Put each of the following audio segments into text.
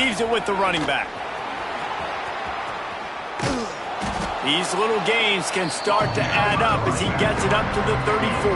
Leaves it with the running back. These little gains can start to add up as he gets it up to the 34.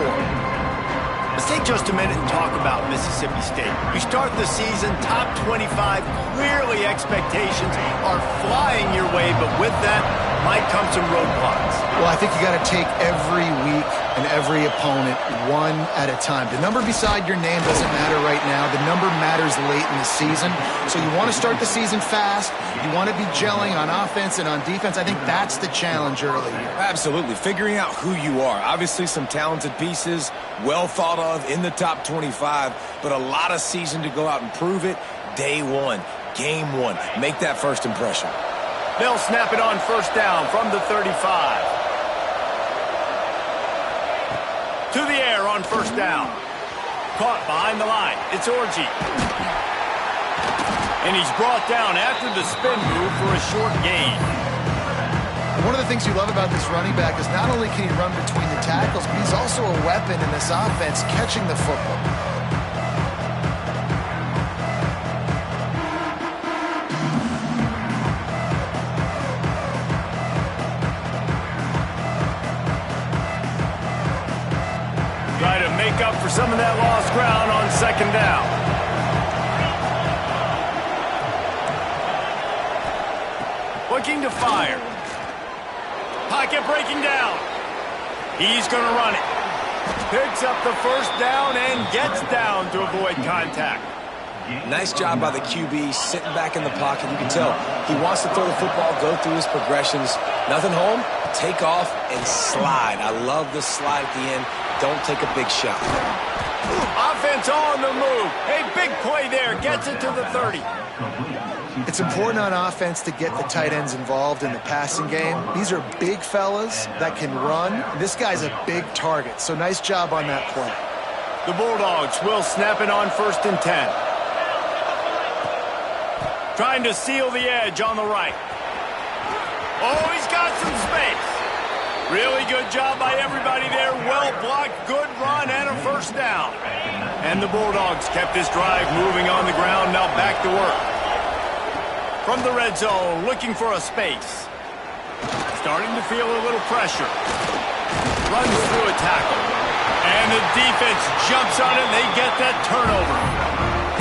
Let's take just a minute and talk about Mississippi State. You start the season top 25. Clearly expectations are flying your way, but with that might come some roadblocks. Well, I think you got to take every week and every opponent one at a time. The number beside your name doesn't matter right now. The number matters late in the season. So you want to start the season fast. You want to be gelling on offense and on defense. I think that's the challenge early here. Absolutely. Figuring out who you are. Obviously some talented pieces, well thought of in the top 25, but a lot of season to go out and prove it. Day one, game one. Make that first impression. They'll snap it on first down from the 35. To the air on first down. Caught behind the line. It's Orji. And he's brought down after the spin move for a short gain. One of the things you love about this running back is not only can he run between the tackles, but he's also a weapon in this offense catching the football. Try to make up for some of that lost ground on second down. Looking to fire. Pocket breaking down. He's going to run it. Picks up the first down and gets down to avoid contact. Nice job by the QB sitting back in the pocket. You can tell he wants to throw the football, go through his progressions. Nothing home, take off and slide. I love the slide at the end. Don't take a big shot. Offense on the move. A big play there. Gets it to the 30. It's important on offense to get the tight ends involved in the passing game. These are big fellas that can run. This guy's a big target, so nice job on that play. The Bulldogs will snap it on first and 10. Trying to seal the edge on the right. Oh, he's got some space. Really good job by everybody there. Well blocked, good run, and a first down. And the Bulldogs kept this drive moving on the ground. Now back to work. From the red zone, looking for a space. Starting to feel a little pressure. Runs through a tackle. And the defense jumps on it, and they get that turnover.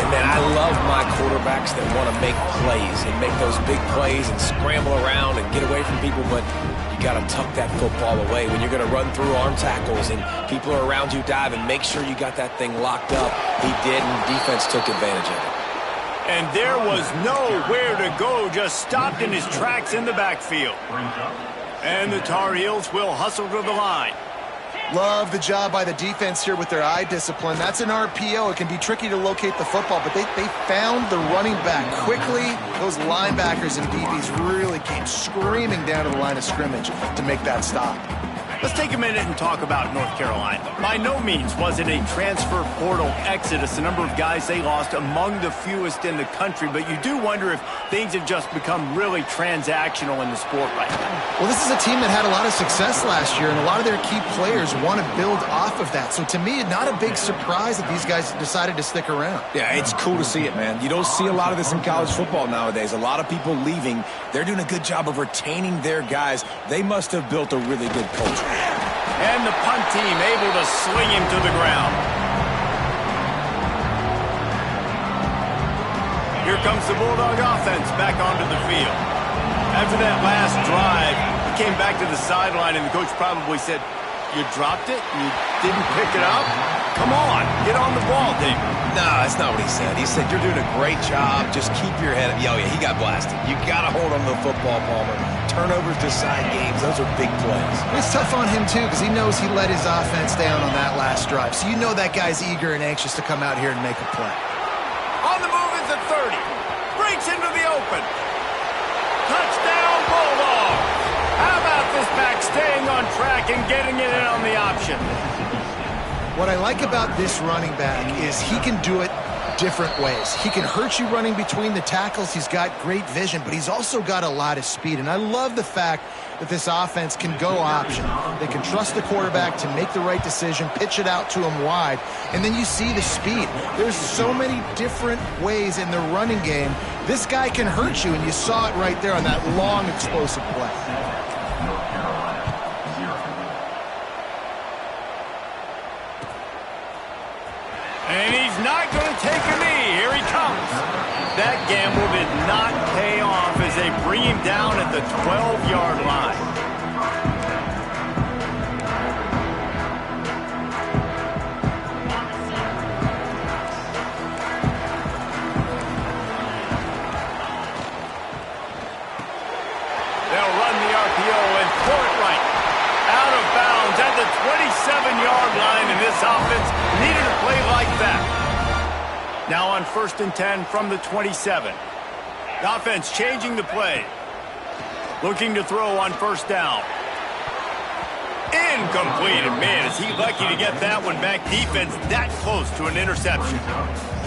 And, man, I love my quarterbacks that want to make plays and make those big plays and scramble around and get away from people, but you got to tuck that football away when you're going to run through arm tackles and people are around you diving. Make sure you got that thing locked up. He did, and defense took advantage of it. And there was nowhere to go, just stopped in his tracks in the backfield. And the Tar Heels will hustle to the line. Love the job by the defense here with their eye discipline. That's an RPO. It can be tricky to locate the football, but they found the running back quickly. Those linebackers and DBs really came screaming down to the line of scrimmage to make that stop. Let's take a minute and talk about North Carolina. By no means was it a transfer portal exodus. The number of guys they lost among the fewest in the country, but you do wonder if things have just become really transactional in the sport right now. Well, this is a team that had a lot of success last year, and a lot of their key players want to build off of that. So to me, not a big surprise that these guys decided to stick around. Yeah, it's cool to see it, man. You don't see a lot of this in college football nowadays. A lot of people leaving. They're doing a good job of retaining their guys. They must have built a really good culture. And the punt team able to sling him to the ground. Here comes the Bulldog offense back onto the field. After that last drive, he came back to the sideline, and the coach probably said, "You dropped it? You didn't pick it up? Come on, get on the ball, David." No, that's not what he said. He said, "You're doing a great job. Just keep your head up." Oh, yeah, he got blasted. You got to hold on to the football, Palmer. Turnovers decide games. Those are big plays. It's tough on him, too, because he knows he let his offense down on that last drive. So you know that guy's eager and anxious to come out here and make a play. On the move is the 30. Breaks into the open. Touchdown, Bulldogs. How about this back staying on track and getting it in on the option? What I like about this running back is he can do it different ways. He can hurt you running between the tackles. He's got great vision, but he's also got a lot of speed. And I love the fact that this offense can go option. They can trust the quarterback to make the right decision, pitch it out to him wide, and then you see the speed. There's so many different ways in the running game. This guy can hurt you, and you saw it right there on that long, explosive play. And he's not going to take a knee. Here he comes. That gamble did not pay off as they bring him down at the 12-yard line. They'll run the RPO and throw it right. Out of bounds at the 27-yard line, and this offense needed a play like that. Now on 1st and 10 from the 27. The offense changing the play. Looking to throw on 1st down. Incomplete, and man, is he lucky to get that one back. Defense that close to an interception.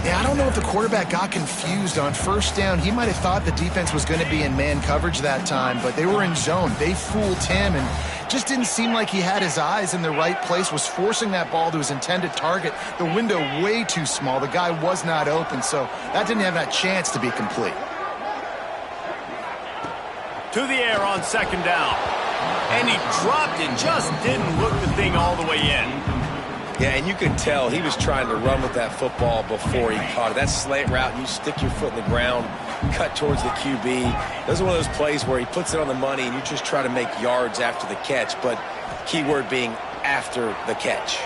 Yeah, I don't know if the quarterback got confused on 1st down. He might have thought the defense was going to be in man coverage that time, but they were in zone. They fooled him, and just didn't seem like he had his eyes in the right place, was forcing that ball to his intended target. The window way too small. The guy was not open, so that didn't have that chance to be complete. To the air on 2nd down. And he dropped it, just didn't look the thing all the way in. Yeah, and you could tell he was trying to run with that football before he caught it. That slant route, you stick your foot in the ground, cut towards the QB. Those are one of those plays where he puts it on the money and you just try to make yards after the catch, but key word being after the catch.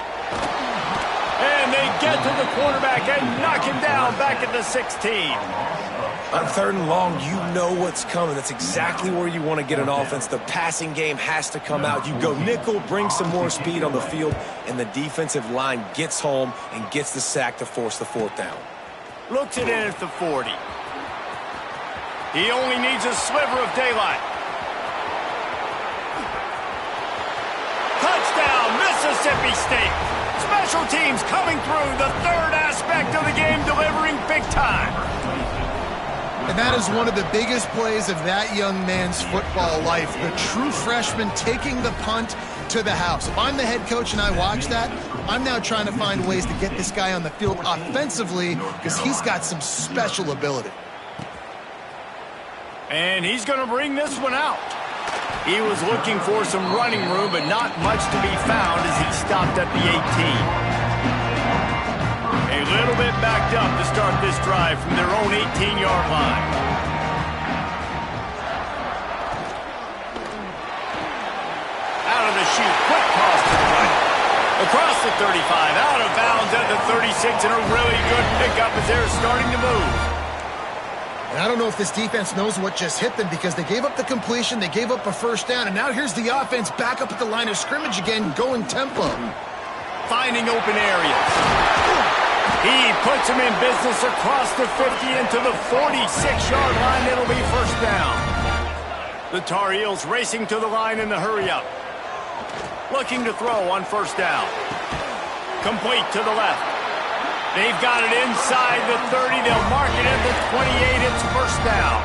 And they get to the quarterback and knock him down back at the 16. On 3rd and long, you know what's coming. That's exactly where you want to get an offense. The passing game has to come out. You go nickel, bring some more speed on the field, and the defensive line gets home and gets the sack to force the 4th down. Looks it in at the 40. He only needs a sliver of daylight. Touchdown, Mississippi State. Special teams coming through, the 3rd aspect of the game, delivering big time. And that is one of the biggest plays of that young man's football life. The true freshman taking the punt to the house. If I'm the head coach and I watch that, I'm now trying to find ways to get this guy on the field offensively because he's got some special ability. And he's going to bring this one out. He was looking for some running room, but not much to be found as he stopped at the 18. A little bit backed up to start this drive from their own 18-yard line. Out of the chute, quick toss to the right. Across the 35, out of bounds at the 36, and a really good pickup as they're starting to move. And I don't know if this defense knows what just hit them because they gave up the completion, they gave up a 1st down, and now here's the offense back up at the line of scrimmage again, going tempo. Finding open areas. He puts him in business across the 50 into the 46-yard line. It'll be 1st down. The Tar Heels racing to the line in the hurry-up. Looking to throw on 1st down. Complete to the left. They've got it inside the 30. They'll mark it at the 28. It's 1st down.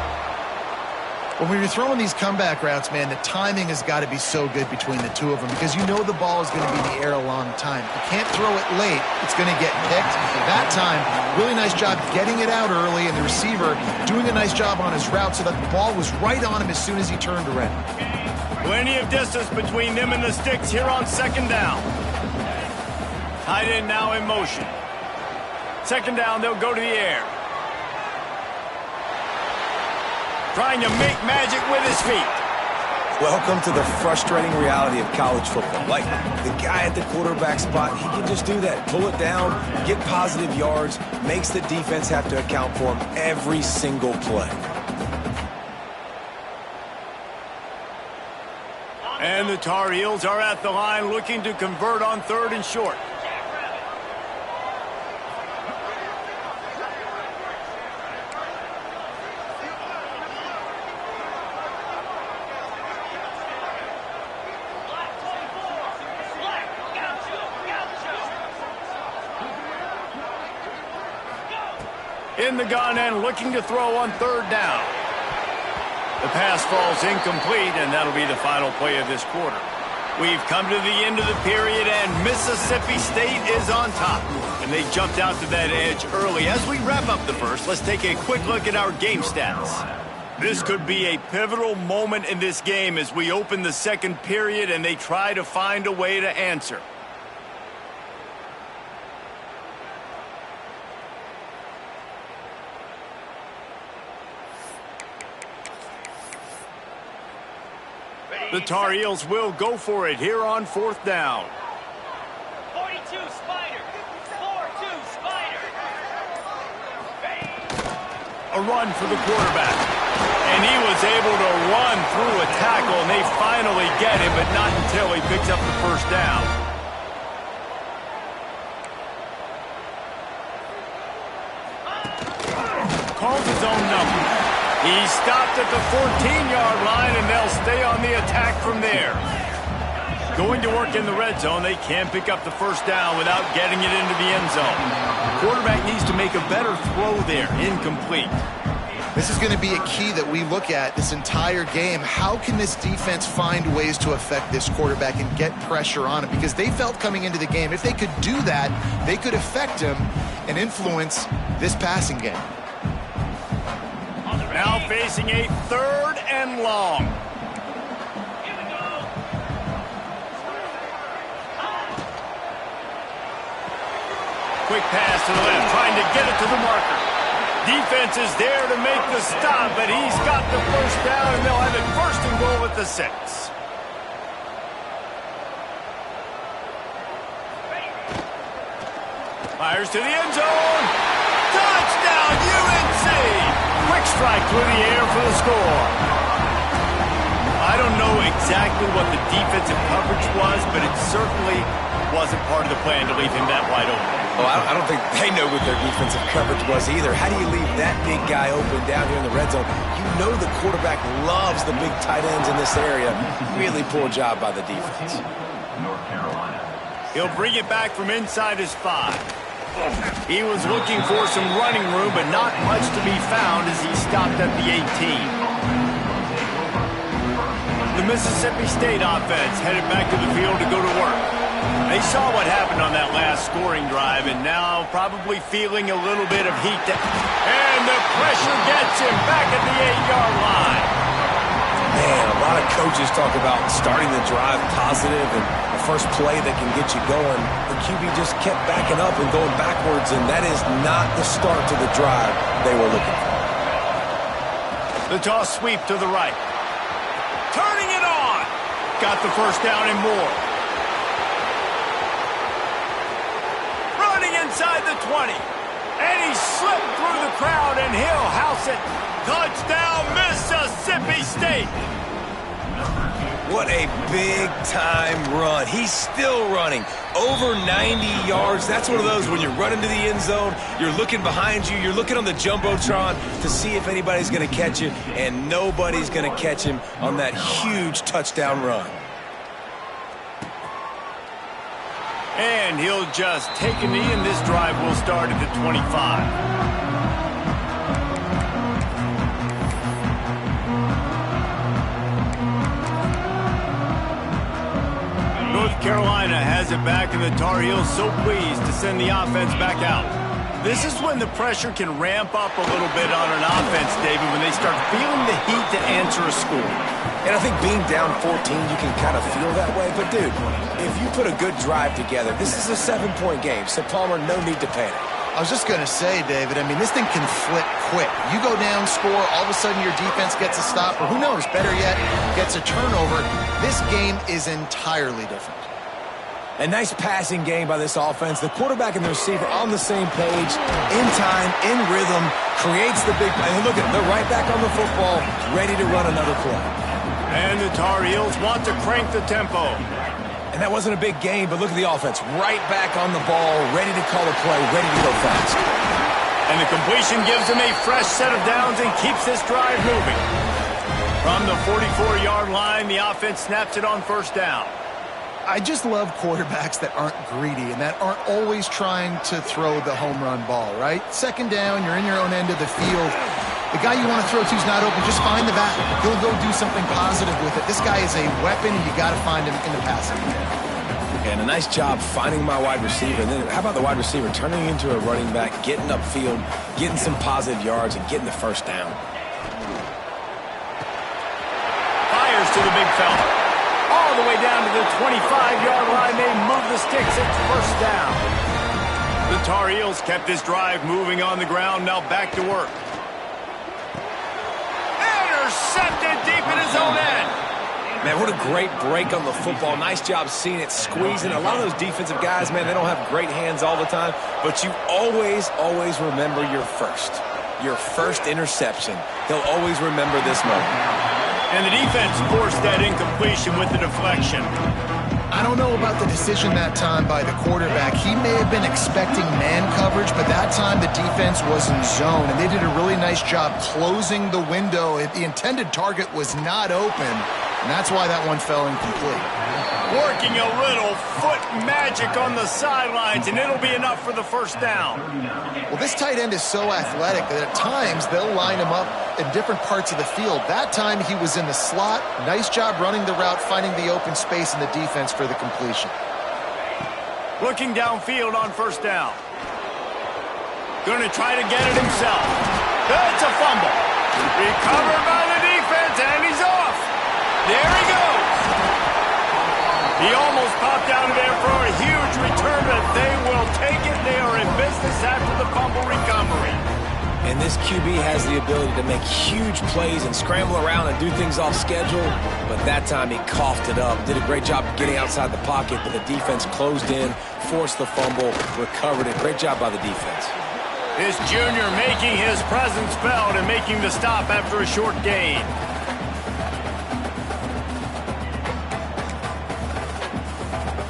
When you're throwing these comeback routes, man, the timing has got to be so good between the two of them because you know the ball is going to be in the air a long time. You can't throw it late. It's going to get picked. That time, really nice job getting it out early, and the receiver doing a nice job on his route so that the ball was right on him as soon as he turned around. Plenty of distance between them and the sticks here on 2nd down. Tight end now in motion. 2nd down, they'll go to the air. Trying to make magic with his feet. Welcome to the frustrating reality of college football. Like, the guy at the quarterback spot, he can just do that. Pull it down, get positive yards, makes the defense have to account for him every single play. And the Tar Heels are at the line looking to convert on 3rd and short. In the gun and looking to throw on third down. The pass falls incomplete, and that'll be the final play of this quarter. We've come to the end of the period, and Mississippi State is on top. And they jumped out to that edge early. As we wrap up the first, let's take a quick look at our game stats. This could be a pivotal moment in this game as we open the second period and they try to find a way to answer. The Tar Heels will go for it here on fourth down. 42 Spider. 4-2 Spider. A run for the quarterback. And he was able to run through a tackle, and they finally get him, but not until he picks up the first down. Calls his own number. He stopped at the 14-yard line, and they'll stay on the attack from there. Going to work in the red zone, they can't pick up the first down without getting it into the end zone. The quarterback needs to make a better throw there, incomplete. This is going to be a key that we look at this entire game. How can this defense find ways to affect this quarterback and get pressure on him? Because they felt coming into the game, if they could do that, they could affect him and influence this passing game. Now facing a third and long. Quick pass to the left, trying to get it to the marker. Defense is there to make the stop, but he's got the first down, and they'll have it first and goal at the 6. Fires to the end zone. Touchdown, UNC! Quick strike through the air for the score. I don't know exactly what the defensive coverage was, but it certainly wasn't part of the plan to leave him that wide open. Well, I don't think they know what their defensive coverage was either. How do you leave that big guy open down here in the red zone? You know the quarterback loves the big tight ends in this area. Really poor job by the defense. He'll bring it back from inside his 5. He was looking for some running room, but not much to be found as he stopped at the 18. The Mississippi State offense headed back to the field to go to work. They saw what happened on that last scoring drive, and now probably feeling a little bit of heat. And the pressure gets him back at the 8-yard line. Man, a lot of coaches talk about starting the drive positive and the first play that can get you going. The QB just kept backing up and going backwards, and that is not the start to the drive they were looking for. The toss sweep to the right. Turning it on. Got the first down and more. Running inside the 20. And he slipped through the crowd, and he'll house it. Touchdown, Mississippi State. What a big-time run. He's still running. Over 90 yards. That's one of those when you're running to the end zone, you're looking behind you, you're looking on the Jumbotron to see if anybody's going to catch you, and nobody's going to catch him on that huge touchdown run. And he'll just take a knee, and this drive will start at the 25. North Carolina has it back, and the Tar Heels so pleased to send the offense back out. This is when the pressure can ramp up a little bit on an offense, David, when they start feeling the heat to answer a score. And I think being down 14, you can kind of feel that way. But, dude, if you put a good drive together, this is a 7-point game. So, Palmer, no need to panic. I was just going to say, David, I mean, this thing can flip quick. You go down, score, all of a sudden your defense gets a stop, or who knows, better yet, gets a turnover. This game is entirely different. A nice passing game by this offense. The quarterback and the receiver on the same page, in time, in rhythm, creates the big play. And look at it, they're right back on the football, ready to run another play. And the Tar Heels want to crank the tempo. And that wasn't a big game, but look at the offense. Right back on the ball, ready to call a play, ready to go fast. And the completion gives them a fresh set of downs and keeps this drive moving. From the 44-yard line, the offense snaps it on first down. I just love quarterbacks that aren't greedy and that aren't always trying to throw the home run ball, right? Second down, you're in your own end of the field. The guy you want to throw to is not open. Just find the back. He'll go do something positive with it. This guy is a weapon, and you got to find him in the passing game. And a nice job finding my wide receiver. And then how about the wide receiver turning into a running back, getting upfield, getting some positive yards, and getting the first down. Fires to the big fella. All the way down to the 25-yard line. They move the sticks. It's first down. The Tar Heels kept this drive moving on the ground. Now back to work. Intercepted deep in his own end. Man, what a great break on the football. Nice job seeing it, squeezing. A lot of those defensive guys, man, they don't have great hands all the time, but you always remember your first interception. They'll always remember this moment. And the defense forced that incompletion with the deflection. I don't know about the decision that time by the quarterback. He may have been expecting man coverage, but that time the defense was in zone, and they did a really nice job closing the window. The intended target was not open, and that's why that one fell incomplete. Working a little foot magic on the sidelines, and it'll be enough for the first down. Well, this tight end is so athletic that at times they'll line him up in different parts of the field. That time he was in the slot. Nice job running the route, finding the open space in the defense for the completion. Looking downfield on first down. Going to try to get it himself. That's a fumble. Recovered by the defense, and he's off. There he goes. He almost popped out of there for a huge return, but they will take it. They are in business after the fumble recovery. And this QB has the ability to make huge plays and scramble around and do things off schedule, but that time he coughed it up. Did a great job of getting outside the pocket, but the defense closed in, forced the fumble, recovered it. Great job by the defense. This junior making his presence felt and making the stop after a short gain.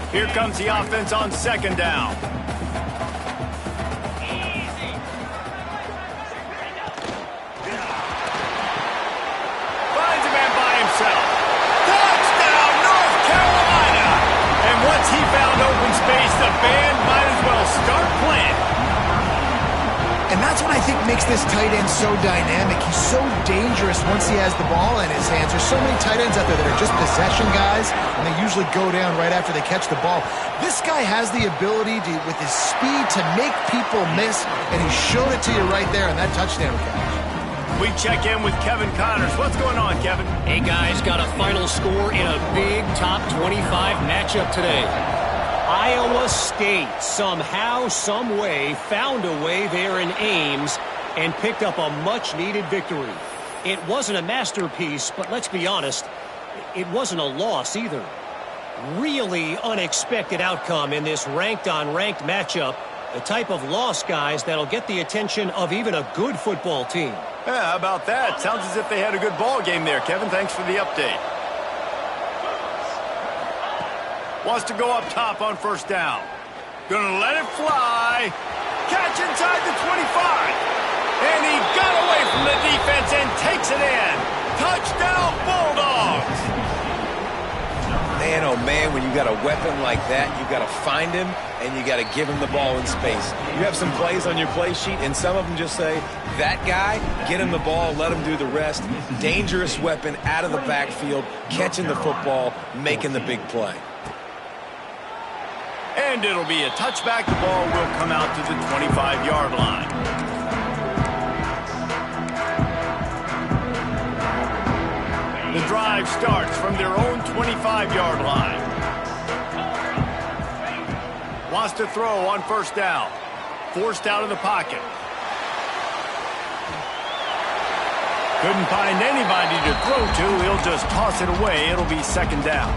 Here comes the offense on second down. Finds a man by himself. Touchdown, North Carolina! And once he found open space, the band might as well start playing. And that's what I think makes this tight end so dynamic. He's so dangerous once he has the ball in his hands. There's so many tight ends out there that are just possession guys, and they usually go down right after they catch the ball. This guy has the ability to, with his speed, to make people miss, and he showed it to you right there in that touchdown catch. We check in with Kevin Connors. What's going on, Kevin? Hey, guys, got a final score in a big top 25 matchup today. Iowa State somehow, some way, found a way there in Ames and picked up a much-needed victory. It wasn't a masterpiece, but let's be honest, it wasn't a loss either. Really unexpected outcome in this ranked-on-ranked matchup. The type of loss, guys, that'll get the attention of even a good football team. Yeah, how about that? Sounds as if they had a good ball game there, Kevin. Thanks for the update. Wants to go up top on first down. Gonna let it fly. Catch inside the 25. And he got away from the defense and takes it in. Touchdown, Bulldogs. Man, oh man, when you got a weapon like that, you got to find him and you got to give him the ball in space. You have some plays on your play sheet, and some of them just say, that guy, get him the ball, let him do the rest. Dangerous weapon out of the backfield, catching the football, making the big play. And it'll be a touchback. The ball will come out to the 25-yard line. The drive starts from their own 25-yard line. Wants to throw on first down. Forced out of the pocket. Couldn't find anybody to throw to. He'll just toss it away. It'll be second down.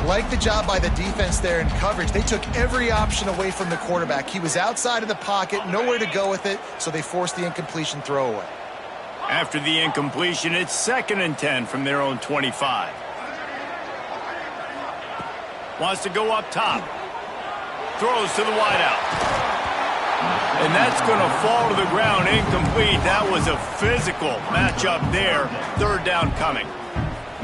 Like the job by the defense there in coverage. They took every option away from the quarterback. He was outside of the pocket, nowhere to go with it, so they forced the incompletion throwaway. After the incompletion, it's 2nd and 10 from their own 25. Wants to go up top. Throws to the wideout. And that's going to fall to the ground incomplete. That was a physical matchup there. 3rd down coming.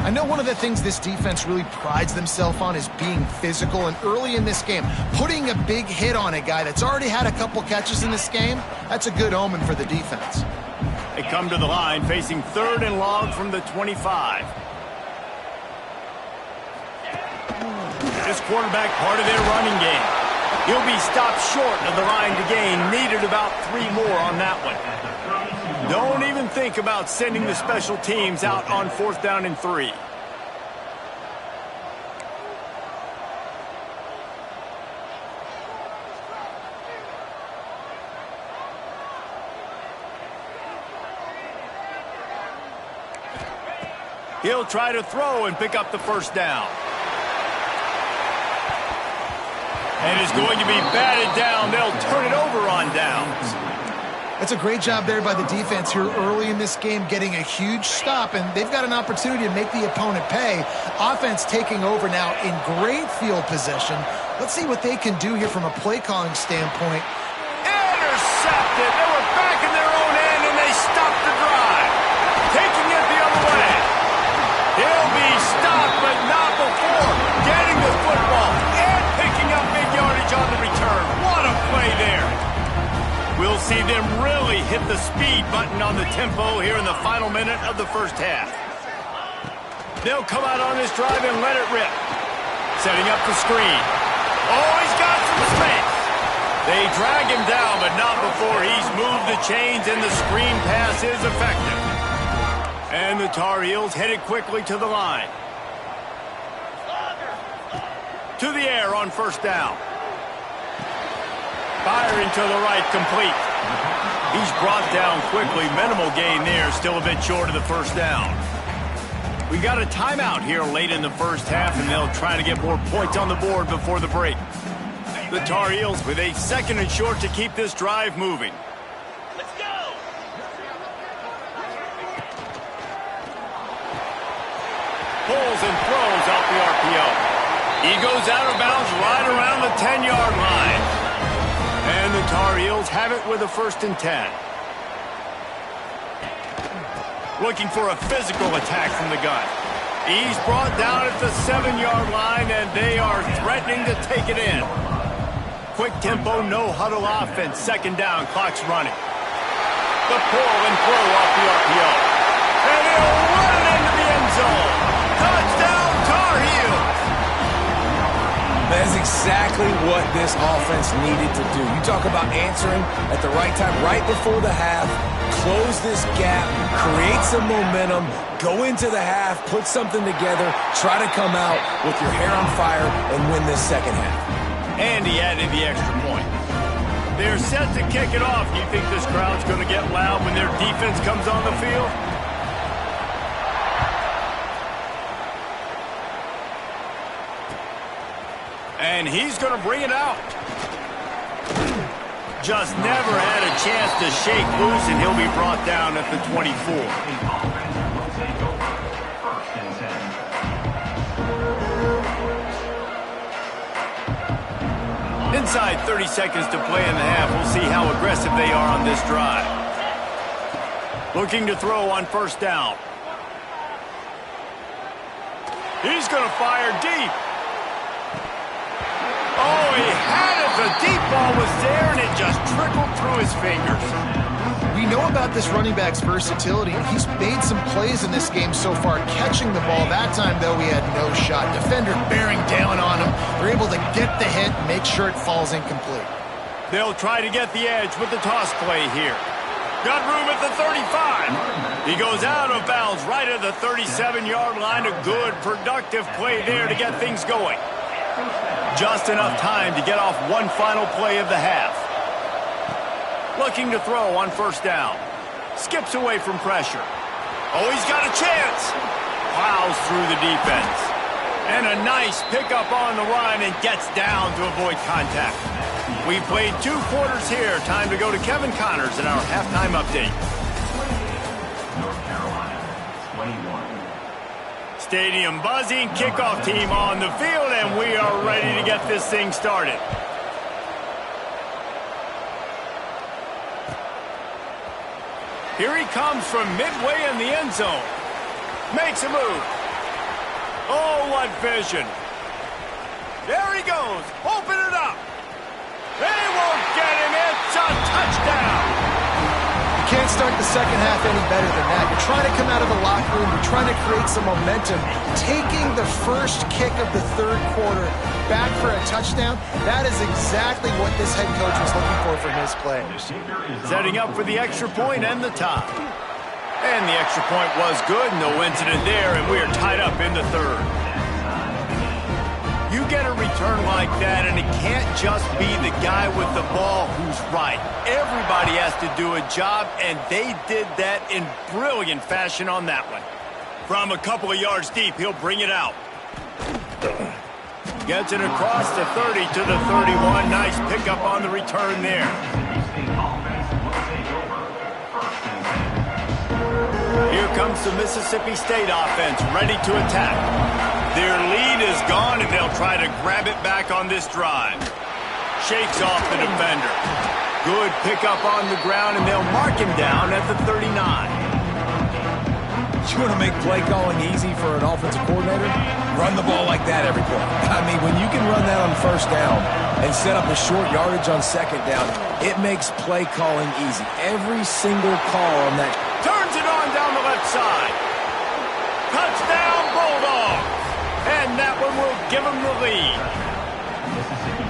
I know one of the things this defense really prides themselves on is being physical, and early in this game, putting a big hit on a guy that's already had a couple catches in this game, that's a good omen for the defense. They come to the line facing 3rd and long from the 25. This quarterback part of their running game. He'll be stopped short of the line to gain. Needed about 3 more on that one. Don't even think about sending the special teams out on 4th down and 3. He'll try to throw and pick up the 1st down. And is going to be batted down. They'll turn it over on downs. That's a great job there by the defense here early in this game, getting a huge stop, and they've got an opportunity to make the opponent pay. Offense taking over now in great field possession. Let's see what they can do here from a play calling standpoint. Intercepted. They were back in their own end, and they stopped the drive. Taking it the other way. He'll be stopped, but not before getting the football and picking up big yardage on the return. What a play there. We'll see them really hit the speed button on the tempo here in the final minute of the 1st half. They'll come out on this drive and let it rip. Setting up the screen. Oh, he's got some space. They drag him down, but not before he's moved the chains, and the screen pass is effective. And the Tar Heels headed quickly to the line. To the air on 1st down. Firing to the right, complete. He's brought down quickly. Minimal gain there, still a bit short of the 1st down. We got a timeout here late in the 1st half, and they'll try to get more points on the board before the break. The Tar Heels with a 2nd and short to keep this drive moving. Let's go! Pulls and throws off the RPO. He goes out of bounds right around the 10-yard line. And the Tar Heels have it with a 1st and 10. Looking for a physical attack from the gun. He's brought down at the 7-yard line, and they are threatening to take it in. Quick tempo, no huddle offense. 2nd down, clock's running. The pull and throw off the RPO. And he'll run it into the end zone. Touchdown, Tar Heels! That is exactly what this offense needed to do. You talk about answering at the right time, right before the half, close this gap, create some momentum, go into the half, put something together, try to come out with your hair on fire and win this 2nd half. And he added the extra point. They're set to kick it off. Do you think this crowd's going to get loud when their defense comes on the field? And he's going to bring it out. Just never had a chance to shake loose, and he'll be brought down at the 24. Inside 30 seconds to play in the half. We'll see how aggressive they are on this drive. Looking to throw on 1st down. He's going to fire deep. Oh, he had it. The deep ball was there, and it just trickled through his fingers. We know about this running back's versatility. He's made some plays in this game so far, catching the ball. That time, though, he had no shot. Defender bearing down on him. They're able to get the hit and make sure it falls incomplete. They'll try to get the edge with the toss play here. Got room at the 35. He goes out of bounds right at the 37-yard line. A good, productive play there to get things going. Just enough time to get off one final play of the half. Looking to throw on 1st down. Skips away from pressure. Oh, he's got a chance. Plows through the defense. And a nice pickup on the run, and gets down to avoid contact. We played 2 quarters here. Time to go to Kevin Connors in our halftime update. North Carolina, 21. Stadium buzzing, kickoff team on the field, and we are ready to get this thing started. Here he comes from midway in the end zone. Makes a move. Oh, what vision. There he goes. Open it up. They won't get him. It's a touchdown. You can't start the second half any better than that. You're trying to come out of the locker room. You're trying to create some momentum. Taking the first kick of the third quarter back for a touchdown, that is exactly what this head coach was looking for from his players. Setting up for the extra point and the tie. And the extra point was good. No incident there, and we are tied up in the third. You get a return like that, and it can't just be the guy with the ball who's right. Everybody has to do a job, and they did that in brilliant fashion on that one. From a couple of yards deep, he'll bring it out. Gets it across the 30 to the 31. Nice pickup on the return there. Here comes the Mississippi State offense, ready to attack. Their lead is gone, and they'll try to grab it back on this drive. Shakes off the defender. Good pickup on the ground, and they'll mark him down at the 39. You want to make play calling easy for an offensive coordinator? Run the ball like that every play. I mean, when you can run that on first down and set up a short yardage on second down, it makes play calling easy. Every single call on that. Turns it on down the left side. Touchdown, Bulldogs. And that one will give them the lead.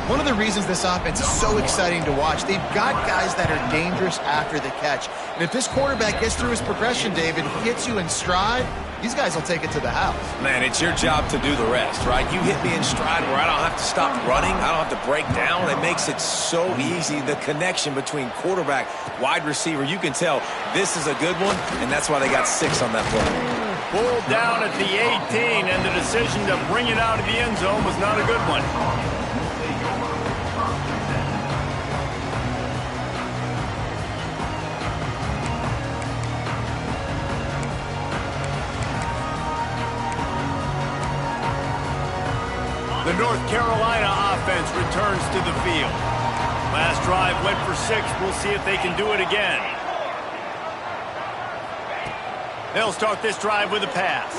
One of the reasons this offense is so exciting to watch, they've got guys that are dangerous after the catch. And if this quarterback gets through his progression, David, hits you in stride, these guys will take it to the house. Man, it's your job to do the rest, right? You hit me in stride where I don't have to stop running. I don't have to break down. It makes it so easy. The connection between quarterback, wide receiver, you can tell this is a good one, and that's why they got 6 on that play. Pulled down at the 18, and the decision to bring it out of the end zone was not a good one. The North Carolina offense returns to the field. Last drive went for 6. We'll see if they can do it again. They'll start this drive with a pass.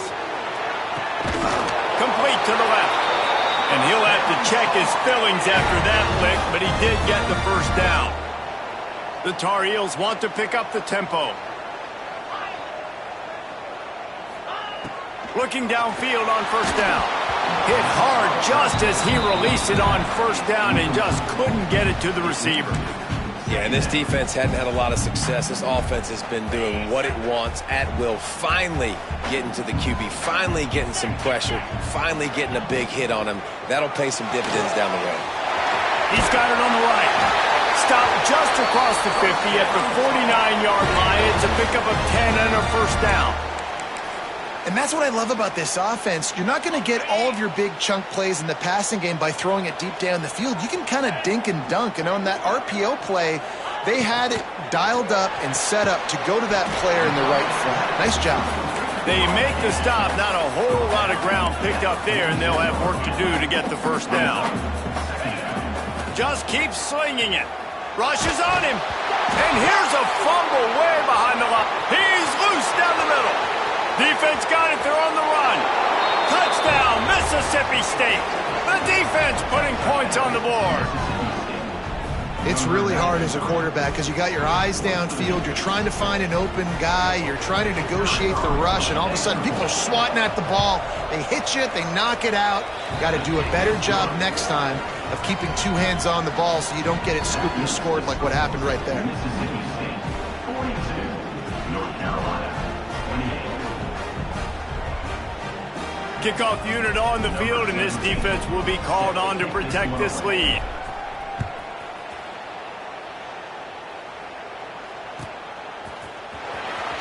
Complete to the left. And he'll have to check his fillings after that lick, but he did get the first down. The Tar Heels want to pick up the tempo. Looking downfield on first down. Hit hard just as he released it on first down and just couldn't get it to the receiver. Yeah, and this defense hadn't had a lot of success. This offense has been doing what it wants at will. Finally getting to the QB, finally getting some pressure, finally getting a big hit on him. That'll pay some dividends down the road. He's got it on the right. Stopped just across the 50 at the 49-yard line. It's a pickup of 10 and a first down. And that's what I love about this offense. You're not going to get all of your big chunk plays in the passing game by throwing it deep down the field. You can kind of dink and dunk. And on that RPO play, they had it dialed up and set up to go to that player in the right flat. Nice job. They make the stop. Not a whole lot of ground picked up there, and they'll have work to do to get the first down. Just keeps slinging it. Rushes on him. And here's a fumble way behind the line. He's loose down the middle. Defense got it. They're on the run. Touchdown, Mississippi State. The defense putting points on the board. It's really hard as a quarterback because you got your eyes downfield. You're trying to find an open guy. You're trying to negotiate the rush, and all of a sudden people are swatting at the ball. They hit you. They knock it out. You got to do a better job next time of keeping 2 hands on the ball so you don't get it scooped and scored like what happened right there. Kickoff unit on the field, and this defense will be called on to protect this lead.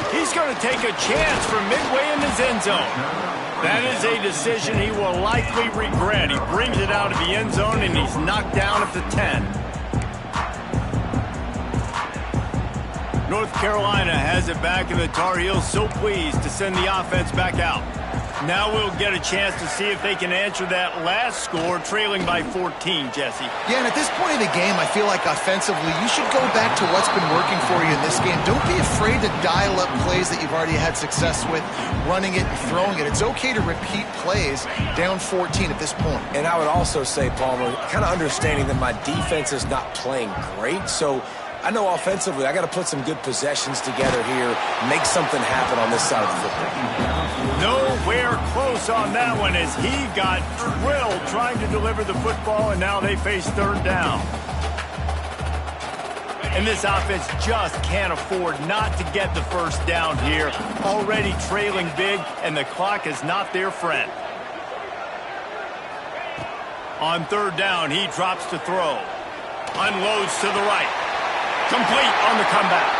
He's going to take a chance from midway in his end zone. That is a decision he will likely regret. He brings it out of the end zone, and he's knocked down at the 10. North Carolina has it back, and the Tar Heels so pleased to send the offense back out. Now we'll get a chance to see if they can answer that last score, trailing by 14, Jesse. Yeah, and at this point in the game, I feel like offensively, you should go back to what's been working for you in this game. Don't be afraid to dial up plays that you've already had success with, running it and throwing it. It's okay to repeat plays down 14 at this point. And I would also say, Palmer, kind of understanding that my defense is not playing great, so I know offensively I got to put some good possessions together here, make something happen on this side of the football. Nowhere close on that one as he got drilled trying to deliver the football, and now they face third down. And this offense just can't afford not to get the first down here. Already trailing big, and the clock is not their friend. On third down, he drops to throw. Unloads to the right. Complete on the comeback.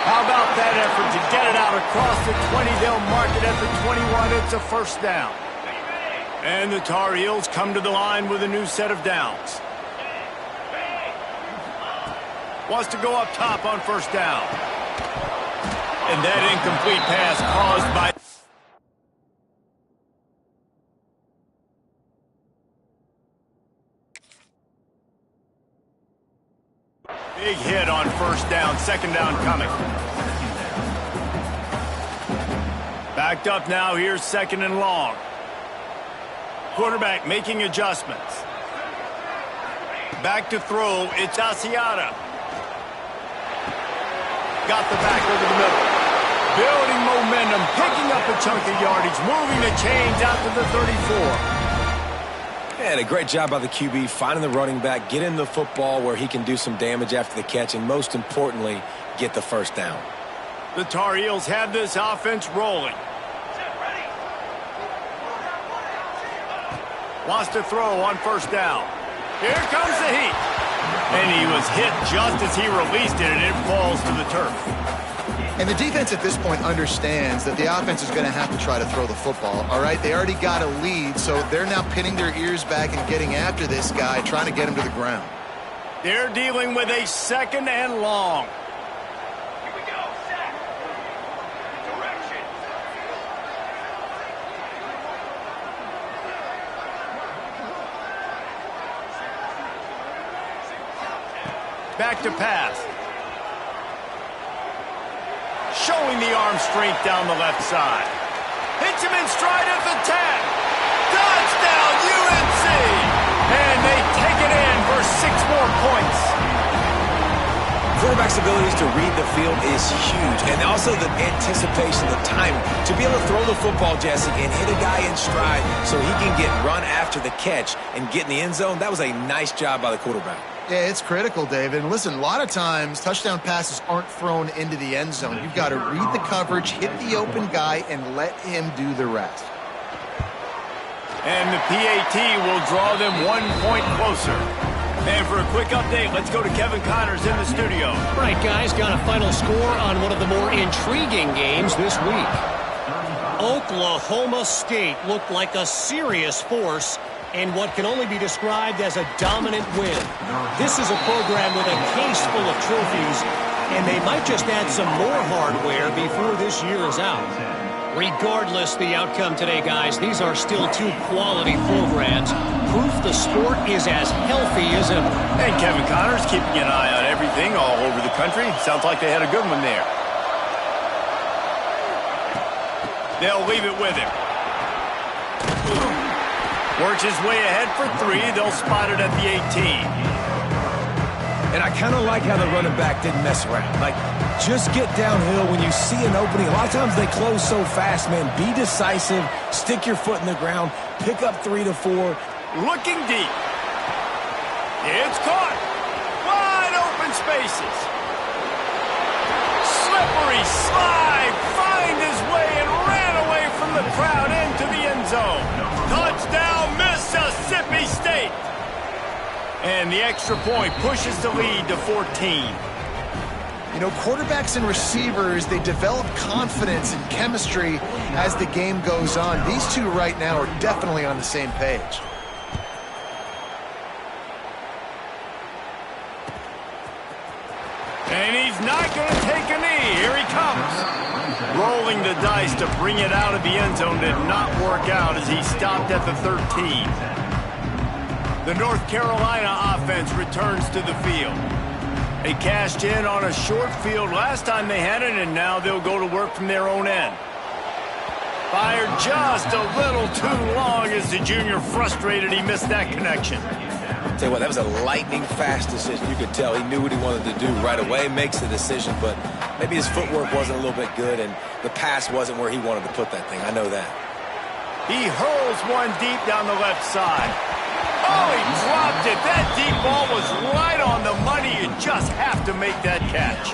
How about that effort to get it out across the 20? They'll mark it at the 21. It's a first down. And the Tar Heels come to the line with a new set of downs. Wants to go up top on first down. And that incomplete pass caused by... Big hit on first down, second down coming. Backed up now, here's second and long. Quarterback making adjustments. Back to throw, it's Asiata. Got the back over the middle. Building momentum, picking up a chunk of yardage, moving the chains out to the 34. And a great job by the QB, finding the running back, getting the football where he can do some damage after the catch, and most importantly, get the first down. The Tar Heels have this offense rolling. Wants to throw on first down. Here comes the heat. And he was hit just as he released it, and it falls to the turf. And the defense at this point understands that the offense is going to have to try to throw the football, all right? They already got a lead, so they're now pinning their ears back and getting after this guy, trying to get him to the ground. They're dealing with a second and long. Here we go, set. Direction. Back to pass. Showing the arm strength down the left side. Hits him in stride at the 10. Touchdown, UNC! And they take it in for 6 more points. Quarterback's abilities to read the field is huge. And also the anticipation, the time to be able to throw the football, Jesse, and hit a guy in stride so he can get run after the catch and get in the end zone. That was a nice job by the quarterback. Yeah, it's critical, David. And listen, a lot of times touchdown passes aren't thrown into the end zone. You've got to read the coverage, hit the open guy, and let him do the rest. And the PAT will draw them 1 point closer. And for a quick update, let's go to Kevin Connors in the studio. All right, guys, got a final score on one of the more intriguing games this week. Oklahoma State looked like a serious force in what can only be described as a dominant win. This is a program with a case full of trophies, and they might just add some more hardware before this year is out. Regardless the outcome today, guys, these are still 2 quality programs. Proof the sport is as healthy as ever. And Kevin Connors keeping an eye on everything all over the country. Sounds like they had a good one there. They'll leave it with him. Works his way ahead for 3. They'll spot it at the 18. And I kind of like how the running back didn't mess around. Like, just get downhill when you see an opening. A lot of times they close so fast, man. Be decisive. Stick your foot in the ground. Pick up 3 to 4. Looking deep. It's caught. Wide open spaces. Slippery slide. Find his way and ran away from the crowd into the end zone. Touchdown, Mississippi State. And the extra point pushes the lead to 14. You know, quarterbacks and receivers, they develop confidence and chemistry as the game goes on. These two right now are definitely on the same page. And he's not going to take a knee. Here he comes. Rolling the dice to bring it out of the end zone did not work out as he stopped at the 13. The North Carolina offense returns to the field. They cashed in on a short field last time they had it, and now they'll go to work from their own end. Fired just a little too long as the junior frustrated he missed that connection. Tell you what, that was a lightning-fast decision. You could tell he knew what he wanted to do right away, makes the decision, but maybe his footwork wasn't a little bit good, and the pass wasn't where he wanted to put that thing. I know that. He hurls one deep down the left side. Oh, he dropped it. That deep ball was right on the money. You just have to make that catch.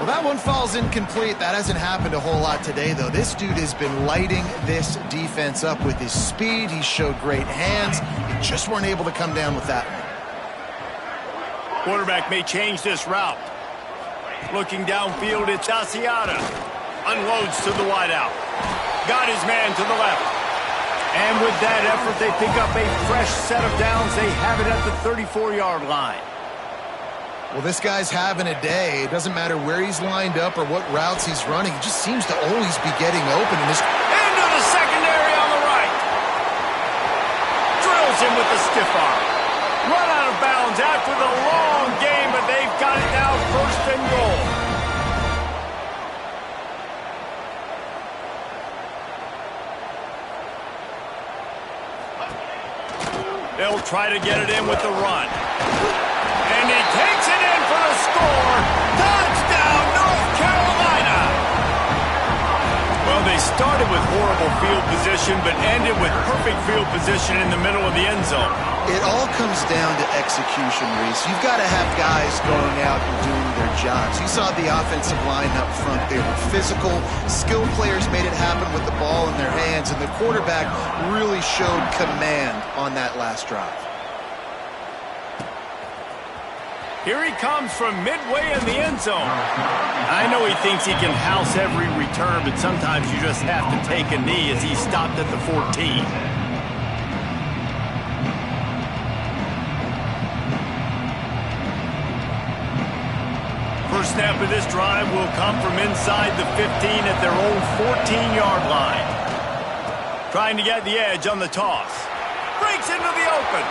Well, that one falls incomplete. That hasn't happened a whole lot today, though. This dude has been lighting this defense up with his speed. He showed great hands. He just weren't able to come down with that one. Quarterback may change this route. Looking downfield, it's Asiata. Unloads to the wideout. Got his man to the left. And with that effort, they pick up a fresh set of downs. They have it at the 34-yard line. Well, this guy's having a day. It doesn't matter where he's lined up or what routes he's running. He just seems to always be getting open. And into the secondary on the right. Drills him with the stiff arm. Run out of bounds after the long game, but they've got it now first and goal. They'll try to get it in with the run. And he takes it in for the score. Touchdown, North Carolina! Well, they started with horrible field position, but ended with perfect field position in the middle of the end zone. It all comes down to execution, Reese. You've got to have guys going out and doing their jobs. You saw the offensive line up front. They were physical. Skilled players made it happen with the ball in their hands, and the quarterback really showed command on that last drive. Here he comes from midway in the end zone. I know he thinks he can house every return, but sometimes you just have to take a knee as he stopped at the 14. First snap of this drive will come from inside the 15 at their own 14-yard line. Trying to get the edge on the toss. Breaks into the open.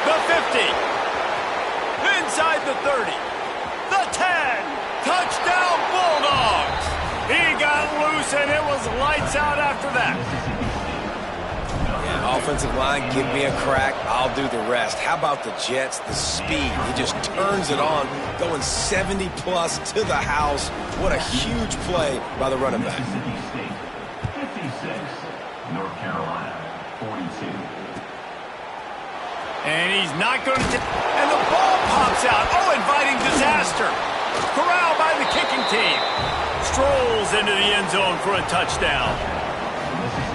The 50. Inside the 30. The 10. Touchdown Bulldogs. He got loose and it was lights out after that. Yeah, offensive line, give me a crack. I'll do the rest. How about the Jets? The speed. He just turns it on, going 70-plus to the house. What a huge play by the running back. Mississippi State, 56. North Carolina, 42. And he's not going to... And the ball pops out. Oh, inviting disaster. Corralled by the kicking team. Strolls into the end zone for a touchdown.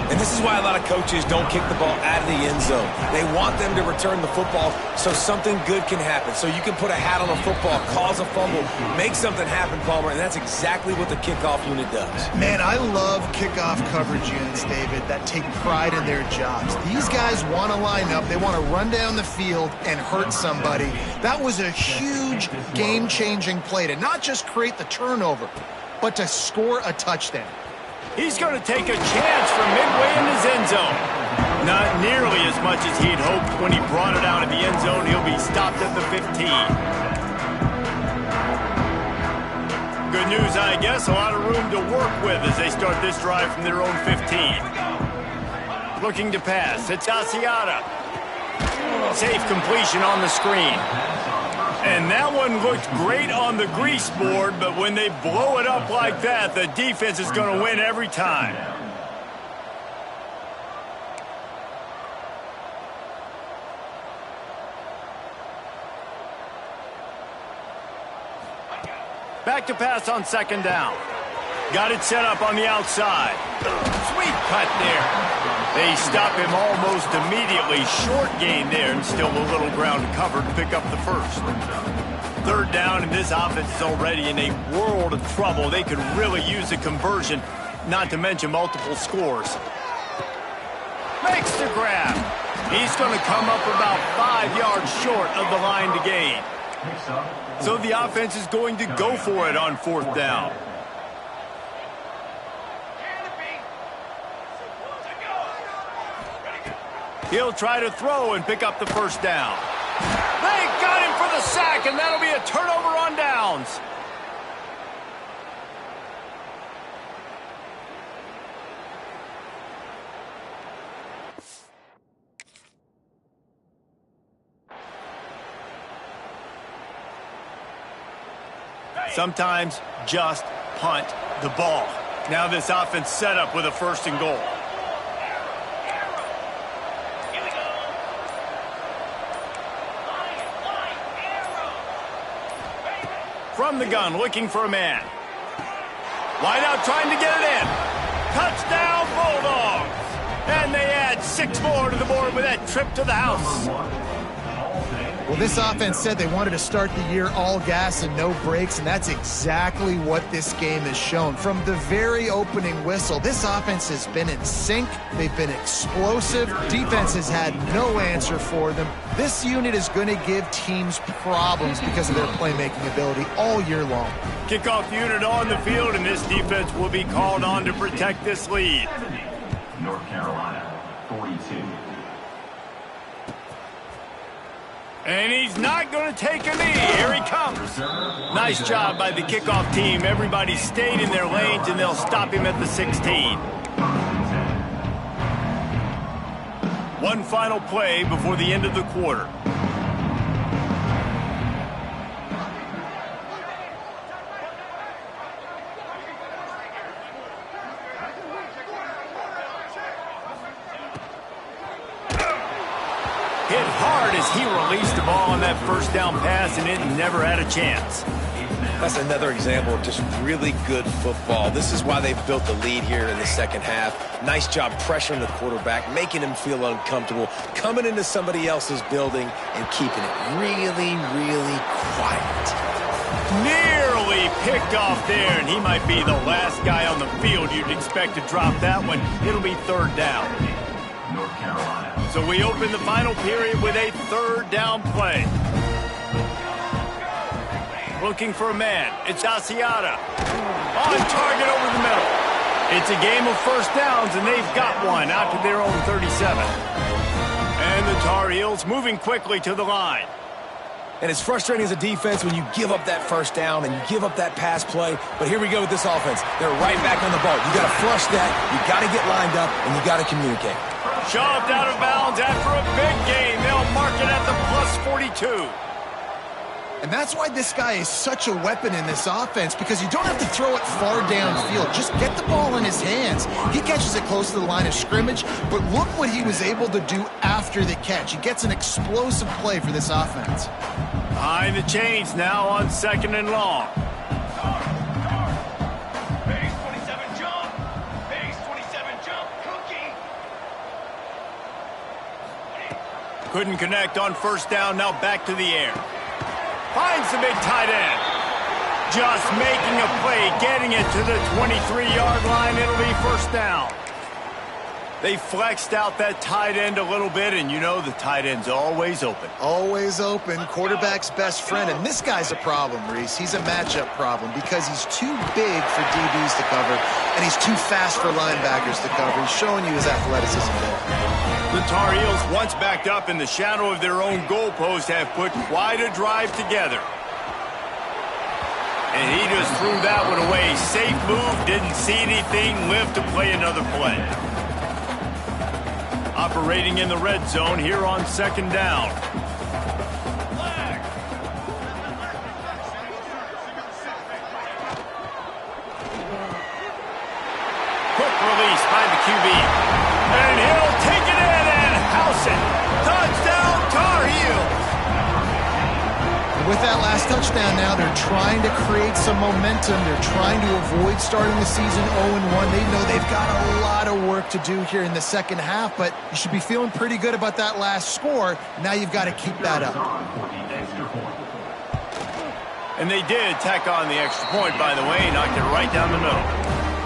And this is why a lot of coaches don't kick the ball out of the end zone. They want them to return the football so something good can happen. So you can put a hat on a football, cause a fumble, make something happen, Palmer, and that's exactly what the kickoff unit does. Man, I love kickoff coverage units, David, that take pride in their jobs. These guys want to line up. They want to run down the field and hurt somebody. That was a huge game-changing play to not just create the turnover, but to score a touchdown. He's going to take a chance from midway in his end zone. Not nearly as much as he'd hoped when he brought it out of the end zone. He'll be stopped at the 15. Good news, I guess. A lot of room to work with as they start this drive from their own 15. Looking to pass. It's Asiata. Safe completion on the screen. And that one looked great on the grease board, but when they blow it up like that, the defense is going to win every time. Back to pass on second down. Got it set up on the outside. Sweet cut there. They stop him almost immediately. Short gain there, and still a little ground to cover to pick up the first. Third down, and this offense is already in a world of trouble. They could really use a conversion, not to mention multiple scores. Makes the grab. He's going to come up about 5 yards short of the line to gain. Picks up. So the offense is going to go for it on 4th down. He'll try to throw and pick up the 1st down. They got him for the sack, and that'll be a turnover on downs. Sometimes just punt the ball. Now this offense set up with a 1st and goal. From the gun, looking for a man. Wide out, trying to get it in. Touchdown, Bulldogs! And they add 6 more to the board with that trip to the house. Well, this offense said they wanted to start the year all gas and no brakes, and that's exactly what this game has shown. From the very opening whistle, this offense has been in sync. They've been explosive. Defense has had no answer for them. This unit is going to give teams problems because of their playmaking ability all year long. Kickoff unit on the field, and this defense will be called on to protect this lead. North Carolina, 42. And he's not going to take a knee. Here he comes. Nice job by the kickoff team. Everybody stayed in their lanes, and they'll stop him at the 16. One final play before the end of the quarter. Hit hard as he released the ball on that 1st down pass, and it never had a chance. That's another example of just really good football. This is why they've built the lead here in the 2nd half. Nice job pressuring the quarterback, making him feel uncomfortable, coming into somebody else's building and keeping it really, really quiet. Nearly picked off there, and he might be the last guy on the field you'd expect to drop that one. It'll be 3rd down. North Carolina. So we open the final period with a 3rd down play. Looking for a man. It's Asiata. On target over the middle. It's a game of 1st downs, and they've got one out to their own 37. And the Tar Heels moving quickly to the line. And it's frustrating as a defense when you give up that 1st down and you give up that pass play. But here we go with this offense. They're right back on the ball. You got to flush that. You got to get lined up, and you got to communicate. Shoved out of bounds after a big gain. They'll mark it at the +42. And that's why this guy is such a weapon in this offense, because you don't have to throw it far downfield. Just get the ball in his hands. He catches it close to the line of scrimmage, but look what he was able to do after the catch. He gets an explosive play for this offense. Behind the chains now on 2nd and long. Base 27 jump. Base 27 jump. Cookie. Couldn't connect on 1st down. Now back to the air. Finds the big tight end. Just making a play, getting it to the 23-yard line. It'll be 1st down. They flexed out that tight end a little bit, and you know the tight end's always open. Always open, quarterback's best friend. And this guy's a problem, Reese. He's a matchup problem because he's too big for DBs to cover, and he's too fast for linebackers to cover. He's showing you his athleticism there. The Tar Heels, once backed up in the shadow of their own goalpost, have put quite a drive together. And he just threw that one away. Safe move, didn't see anything, lived to play another play. Operating in the red zone here on 2nd down. Quick release by the QB. And he'll take it in and house it. Touchdown, Tar Heels. With that last touchdown now, they're trying to create some momentum. They're trying to avoid starting the season 0-1. They know they've got a lot of work to do here in the 2nd half, but you should be feeling pretty good about that last score. Now you've got to keep that up. And they did tack on the extra point, by the way, knocked it right down the middle.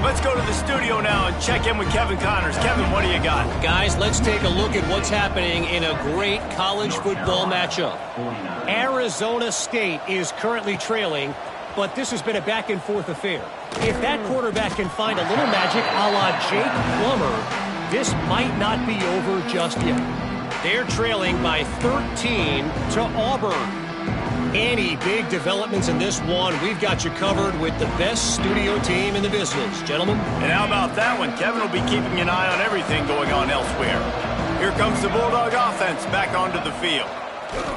Let's go to the studio now and check in with Kevin Connors. Kevin, what do you got? Guys, let's take a look at what's happening in a great college football matchup. Arizona State is currently trailing, but this has been a back-and-forth affair. If that quarterback can find a little magic a la Jake Plummer, this might not be over just yet. They're trailing by 13 to Auburn. Any big developments in this one, we've got you covered with the best studio team in the business, gentlemen. And how about that one? Kevin will be keeping an eye on everything going on elsewhere. Here comes the Bulldog offense back onto the field.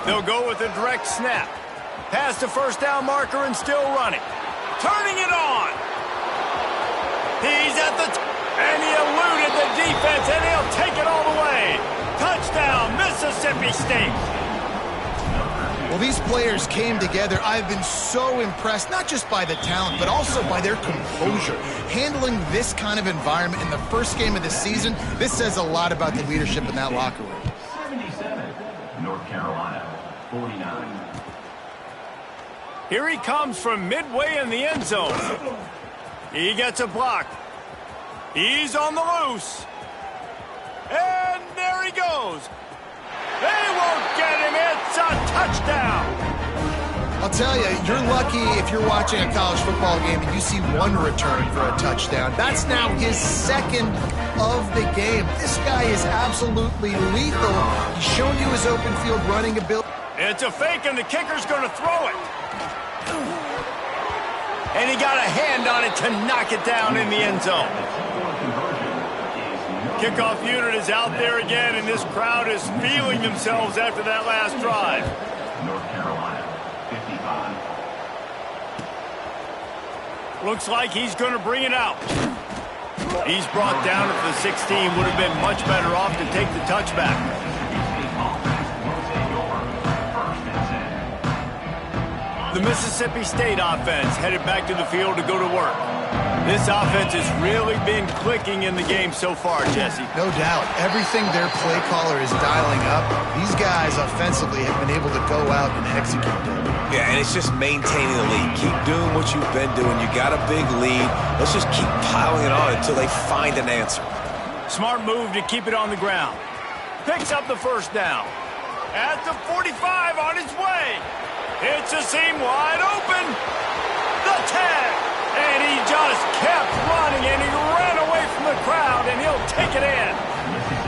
They'll go with a direct snap. Past the first down marker and still running. Turning it on. He's at the and he eluded the defense, and he'll take it all the way. Touchdown, Mississippi State. Well, these players came together. I've been so impressed, not just by the talent, but also by their composure. Handling this kind of environment in the first game of the season, this says a lot about the leadership in that locker room. 77, North Carolina, 49. Here he comes from midway in the end zone. He gets a block. He's on the loose. And there he goes. They won't get him. It's a touchdown. I'll tell you, you're lucky if you're watching a college football game and you see one return for a touchdown. That's now his second of the game. This guy is absolutely lethal. He's shown you his open field running ability. It's a fake, and the kicker's going to throw it. And he got a hand on it to knock it down in the end zone. Kickoff unit is out there again, and this crowd is feeling themselves after that last drive. North Carolina, 55. Looks like he's going to bring it out. He's brought down at the 16. Would have been much better off to take the touchback. The Mississippi State offense headed back to the field to go to work. This offense has really been clicking in the game so far, Jesse. No doubt. Everything their play caller is dialing up, these guys offensively have been able to go out and execute them. Yeah, and it's just maintaining the lead. Keep doing what you've been doing. You got a big lead. Let's just keep piling it on until they find an answer. Smart move to keep it on the ground. Picks up the first down. At the 45 on his way. It's a seam wide open. The tag. And he just kept running, and he ran away from the crowd, and he'll take it in.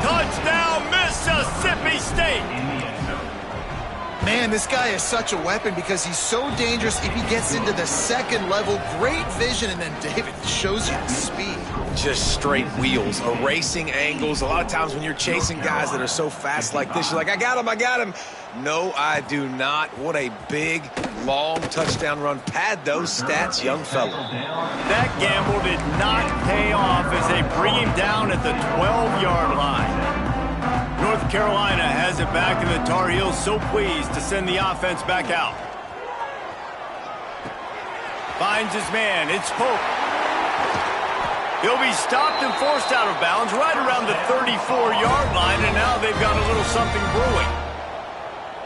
Touchdown, Mississippi State. Man, this guy is such a weapon because he's so dangerous if he gets into the second level. Great vision, and then David shows you the speed. Just straight wheels, erasing angles. A lot of times when you're chasing guys that are so fast like this, you're like, I got him, I got him. No, I do not. What a big, long touchdown run. Pad those stats, young fella. That gamble did not pay off as they bring him down at the 12-yard line. North Carolina has it back, and the Tar Heels so pleased to send the offense back out. Finds his man. It's Pope. He'll be stopped and forced out of bounds right around the 34-yard line, and now they've got a little something brewing.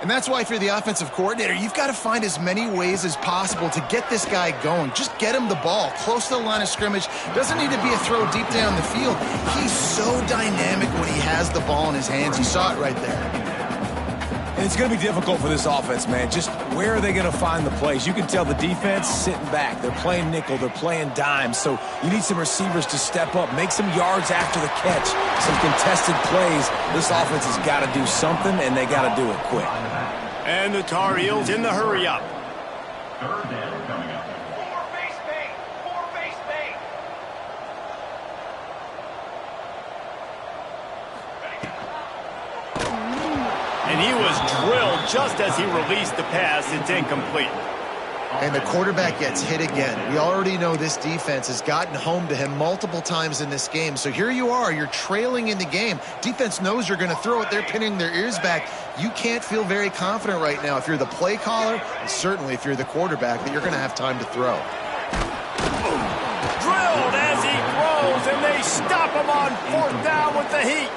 And that's why if you're the offensive coordinator, you've got to find as many ways as possible to get this guy going. Just get him the ball close to the line of scrimmage. Doesn't need to be a throw deep down the field. He's so dynamic when he has the ball in his hands. You saw it right there. And it's going to be difficult for this offense, man. Just where are they going to find the plays? You can tell the defense sitting back. They're playing nickel. They're playing dime. So you need some receivers to step up, make some yards after the catch, some contested plays. This offense has got to do something, and they got to do it quick. And the Tar Heels in the hurry-up. Third down coming up. Four base bait. Four base bait. And he was drilled just as he released the pass. It's incomplete. And the quarterback gets hit again. We already know this defense has gotten home to him multiple times in this game. So here you are. You're trailing in the game. Defense knows you're going to throw it. They're pinning their ears back. You can't feel very confident right now if you're the play caller, and certainly if you're the quarterback, that you're going to have time to throw. Drilled as he throws, and they stop him on fourth down with the heat.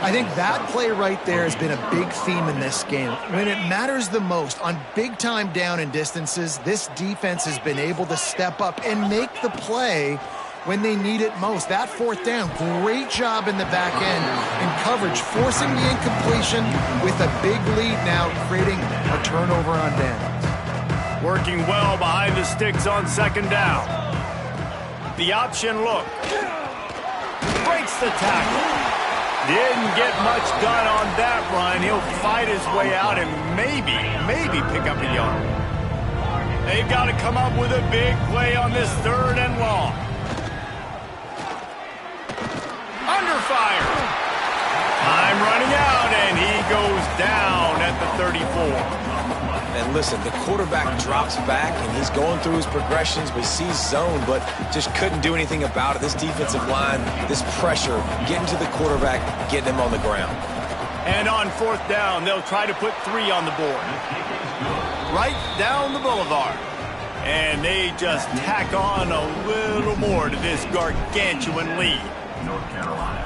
I think that play right there has been a big theme in this game. When it matters the most, on big-time down and distances, this defense has been able to step up and make the play when they need it most. That fourth down, great job in the back end in coverage, forcing the incompletion with a big lead now, creating a turnover on downs. Working well behind the sticks on second down. The option look. Breaks the tackle. Didn't get much done on that run. He'll fight his way out and maybe pick up a yard. They've got to come up with a big play on this third and long. Under fire. Time running out, and he goes down at the 34. And listen, the quarterback drops back, and he's going through his progressions. We see zone, but just couldn't do anything about it. This defensive line, this pressure, getting to the quarterback, getting him on the ground. And on fourth down, they'll try to put 3 on the board. Right down the boulevard. And they just tack on a little more to this gargantuan lead.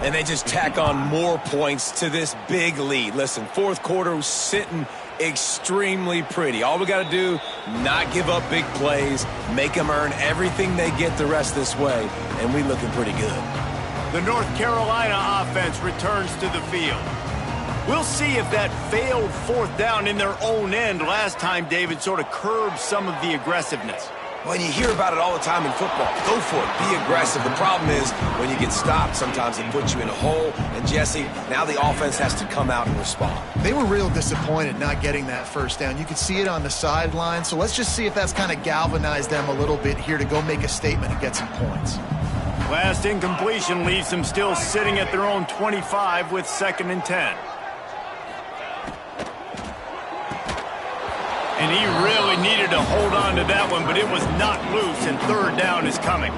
And they just tack on more points to this big lead. Listen, fourth quarter sitting extremely pretty. All we got to do, not give up big plays, make them earn everything they get the rest this way, and we looking pretty good. The North Carolina offense returns to the field. We'll see if that failed fourth down in their own end last time, David, sort of curbed some of the aggressiveness. Well, and you hear about it all the time in football. Go for it. Be aggressive. The problem is when you get stopped, sometimes it puts you in a hole. And, Jesse, now the offense has to come out and respond. They were real disappointed not getting that first down. You could see it on the sideline. So let's just see if that's kind of galvanized them a little bit here to go make a statement and get some points. Last incompletion leaves them still sitting at their own 25 with 2nd and 10. And he really needed to hold on to that one, but it was not loose, and third down is coming.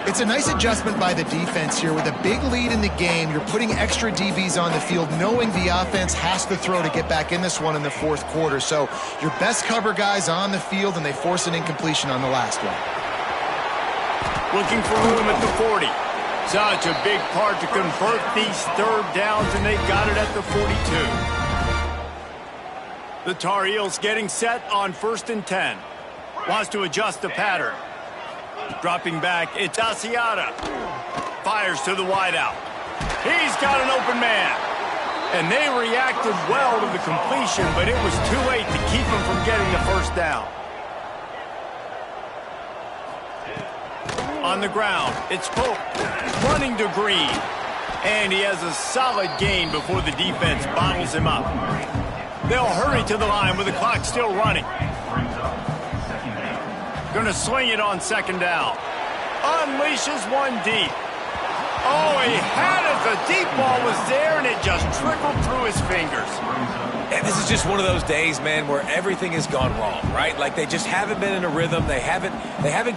It's a nice adjustment by the defense here. With a big lead in the game, you're putting extra DBs on the field, knowing the offense has to throw to get back in this one in the fourth quarter. So your best cover guys on the field, and they force an incompletion on the last one. Looking for room at the 40. Such a big part to convert these third downs, and they got it at the 42. The Tar Heels getting set on 1st and 10. Wants to adjust the pattern. Dropping back, it's Asiata. Fires to the wideout. He's got an open man. And they reacted well to the completion, but it was too late to keep him from getting the first down. On the ground, it's Pope running to Green. And he has a solid gain before the defense bottles him up. They'll hurry to the line with the clock still running. Going to sling it on 2nd down. Unleashes one deep. Oh, he had it. The deep ball was there, and it just trickled through his fingers. And this is just one of those days, man, where everything has gone wrong, right? Like they just haven't been in a rhythm. They haven't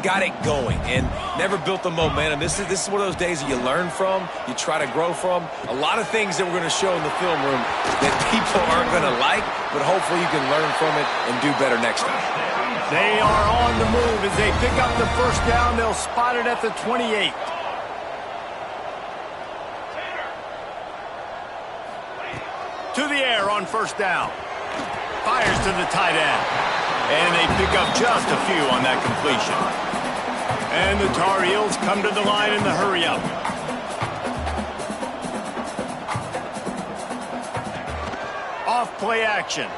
got it going and never built the momentum. This is one of those days that you learn from, you try to grow from. A lot of things that we're going to show in the film room that people aren't going to like, but hopefully you can learn from it and do better next time. They are on the move as they pick up the first down. They'll spot it at the 28. To the air on 1st down. Fires to the tight end. And they pick up just a few on that completion. And the Tar Heels come to the line in the hurry-up. Off play action.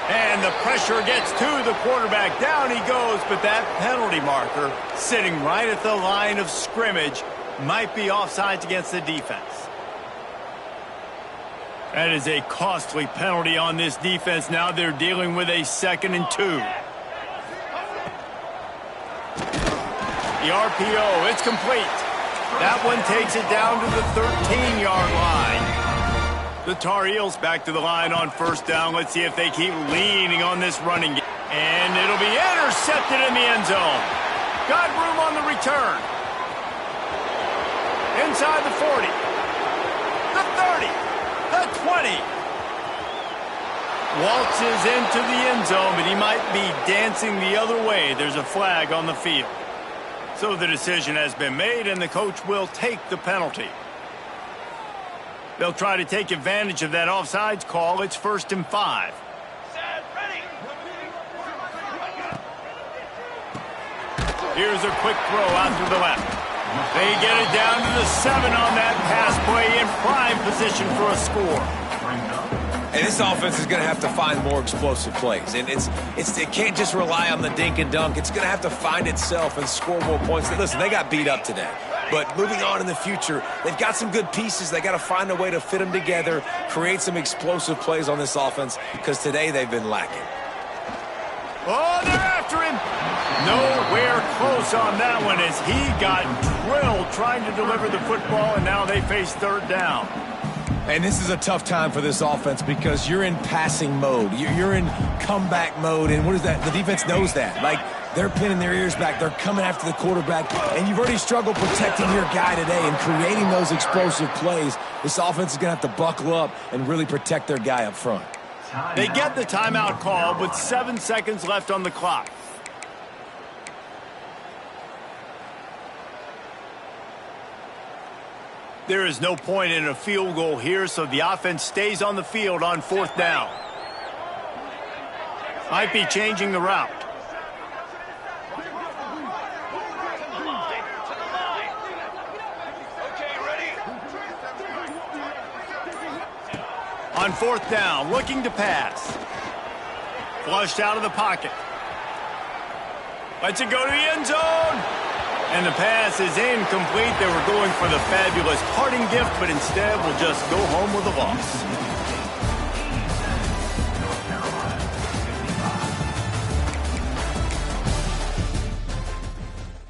And the pressure gets to the quarterback. Down he goes, but that penalty marker sitting right at the line of scrimmage might be offsides against the defense. That is a costly penalty on this defense. Now they're dealing with a 2nd and 2. The RPO, it's complete. That one takes it down to the 13-yard line. The Tar Heels back to the line on 1st down. Let's see if they keep leaning on this running game. And it'll be intercepted in the end zone. Got room on the return. Inside the 40. The 30. The 20. Waltzes into the end zone, but he might be dancing the other way. There's a flag on the field. So the decision has been made, and the coach will take the penalty. They'll try to take advantage of that offsides call. It's 1st and 5. Set, ready. Here's a quick throw out to the left. They get it down to the 7 on that pass play in prime position for a score. And this offense is going to have to find more explosive plays. And it can't just rely on the dink and dunk. It's going to have to find itself and score more points. Listen, they got beat up today. But moving on in the future, they've got some good pieces. They got to find a way to fit them together, create some explosive plays on this offense, because today they've been lacking. Oh, they're after him. Nowhere close on that one as he got drilled trying to deliver the football, and now they face third down. And this is a tough time for this offense because you're in passing mode. You're in comeback mode, and what is that? The defense knows that. Like, they're pinning their ears back. They're coming after the quarterback, and you've already struggled protecting your guy today and creating those explosive plays. This offense is going to have to buckle up and really protect their guy up front. They get the timeout call with 7 seconds left on the clock. There is no point in a field goal here, so the offense stays on the field on 4th down. Might be changing the route. On 4th down, looking to pass. Flushed out of the pocket. Lets it go to the end zone. And the pass is incomplete. They were going for the fabulous parting gift, but instead will just go home with a loss.